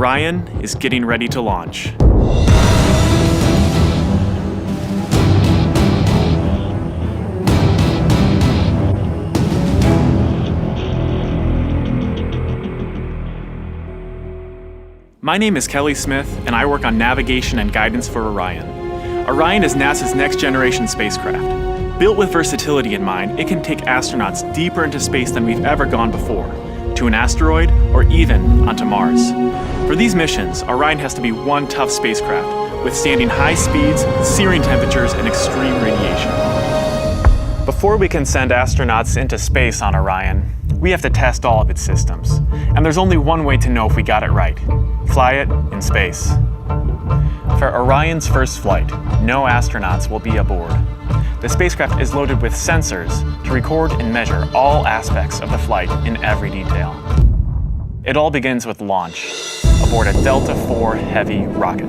Orion is getting ready to launch. My name is Kelly Smith, and I work on navigation and guidance for Orion. Orion is NASA's next-generation spacecraft. Built with versatility in mind, it can take astronauts deeper into space than we've ever gone before, to an asteroid or even onto Mars. For these missions, Orion has to be one tough spacecraft, withstanding high speeds, searing temperatures, and extreme radiation. Before we can send astronauts into space on Orion, we have to test all of its systems. And there's only one way to know if we got it right: fly it in space. For Orion's first flight, no astronauts will be aboard. The spacecraft is loaded with sensors to record and measure all aspects of the flight in every detail. It all begins with launch aboard a Delta IV Heavy rocket.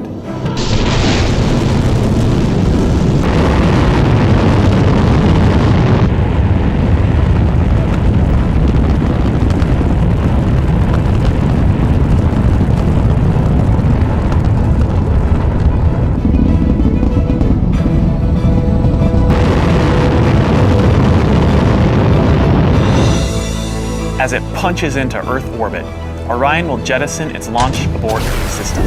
As it punches into Earth orbit, Orion will jettison its launch abort system.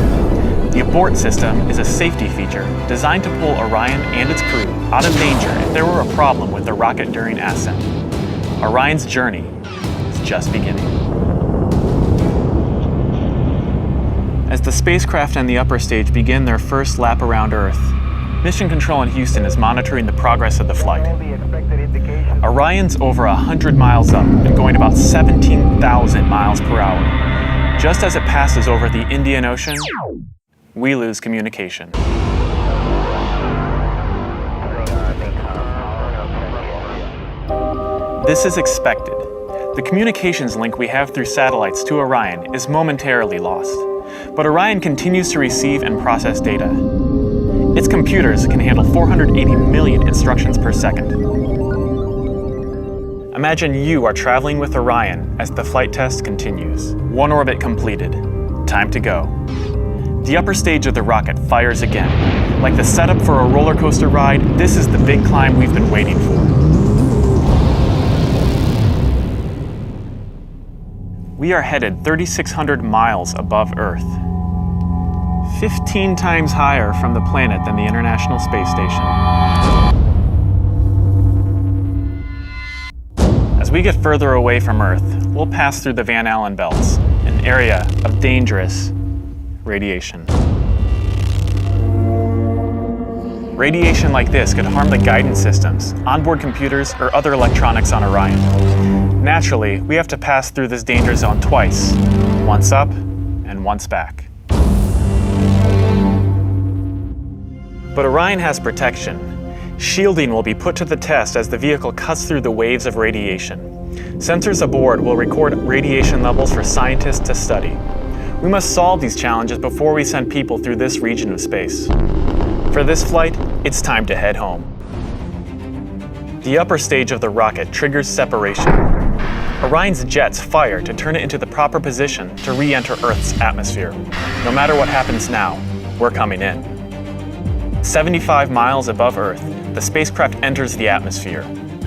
The abort system is a safety feature designed to pull Orion and its crew out of danger if there were a problem with the rocket during ascent. Orion's journey is just beginning. As the spacecraft and the upper stage begin their first lap around Earth, Mission Control in Houston is monitoring the progress of the flight. Orion's over 100 miles up and going about 17,000 miles per hour. Just as it passes over the Indian Ocean, we lose communication. This is expected. The communications link we have through satellites to Orion is momentarily lost, but Orion continues to receive and process data. Its computers can handle 480 million instructions per second. Imagine you are traveling with Orion as the flight test continues. One orbit completed. Time to go. The upper stage of the rocket fires again. Like the setup for a roller coaster ride, this is the big climb we've been waiting for. We are headed 3,600 miles above Earth. 15 times higher from the planet than the International Space Station. As we get further away from Earth, we'll pass through the Van Allen belts, an area of dangerous radiation. Radiation like this could harm the guidance systems, onboard computers, or other electronics on Orion. Naturally, we have to pass through this danger zone twice, once up and once back. But Orion has protection. Shielding will be put to the test as the vehicle cuts through the waves of radiation. Sensors aboard will record radiation levels for scientists to study. We must solve these challenges before we send people through this region of space. For this flight, it's time to head home. The upper stage of the rocket triggers separation. Orion's jets fire to turn it into the proper position to re-enter Earth's atmosphere. No matter what happens now, we're coming in. 75 miles above Earth, the spacecraft enters the atmosphere.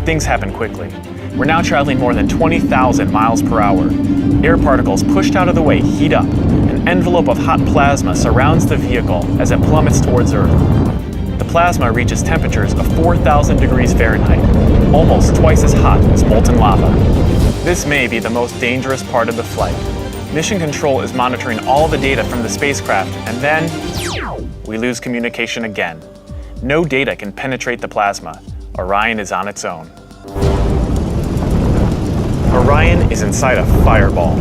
Things happen quickly. We're now traveling more than 20,000 miles per hour. Air particles pushed out of the way heat up. An envelope of hot plasma surrounds the vehicle as it plummets towards Earth. The plasma reaches temperatures of 4,000 degrees Fahrenheit, almost twice as hot as molten lava. This may be the most dangerous part of the flight. Mission Control is monitoring all the data from the spacecraft, and then we lose communication again. No data can penetrate the plasma. Orion is on its own. Orion is inside a fireball.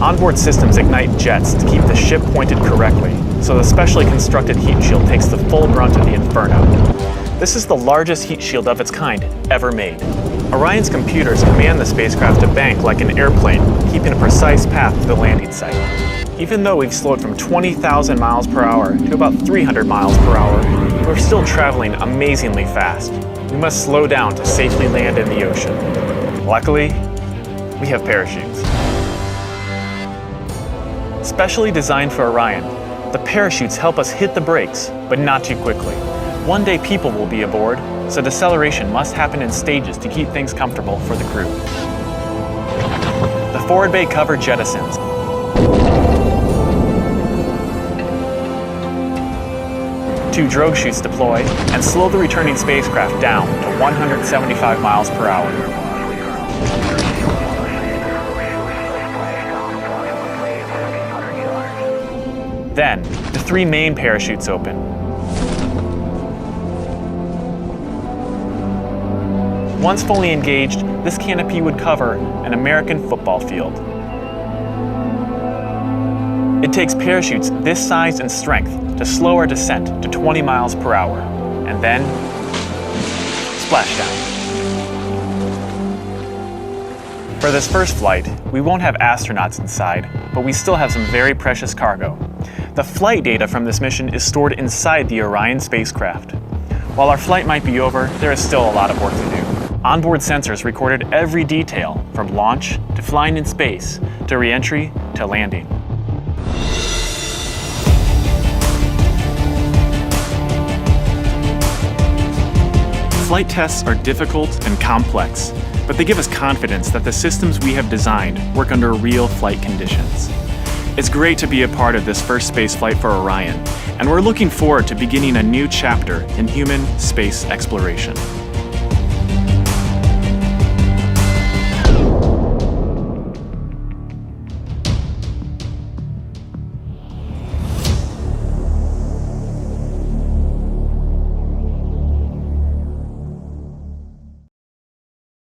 Onboard systems ignite jets to keep the ship pointed correctly, so the specially constructed heat shield takes the full brunt of the inferno. This is the largest heat shield of its kind ever made. Orion's computers command the spacecraft to bank like an airplane, keeping a precise path to the landing site. Even though we've slowed from 20,000 miles per hour to about 300 miles per hour, we're still traveling amazingly fast. We must slow down to safely land in the ocean. Luckily, we have parachutes. Specially designed for Orion, the parachutes help us hit the brakes, but not too quickly. One day people will be aboard, so deceleration must happen in stages to keep things comfortable for the crew. The forward bay cover jettisons. Two drogue chutes deploy and slow the returning spacecraft down to 175 miles per hour. Then, the three main parachutes open. Once fully engaged, this canopy would cover an American football field. It takes parachutes this size and strength to slow our descent to 20 miles per hour, and then splashdown. For this first flight, we won't have astronauts inside, but we still have some very precious cargo. The flight data from this mission is stored inside the Orion spacecraft. While our flight might be over, there is still a lot of work to do. Onboard sensors recorded every detail, from launch to flying in space, to re-entry to landing. Flight tests are difficult and complex, but they give us confidence that the systems we have designed work under real flight conditions. It's great to be a part of this first spaceflight for Orion, and we're looking forward to beginning a new chapter in human space exploration.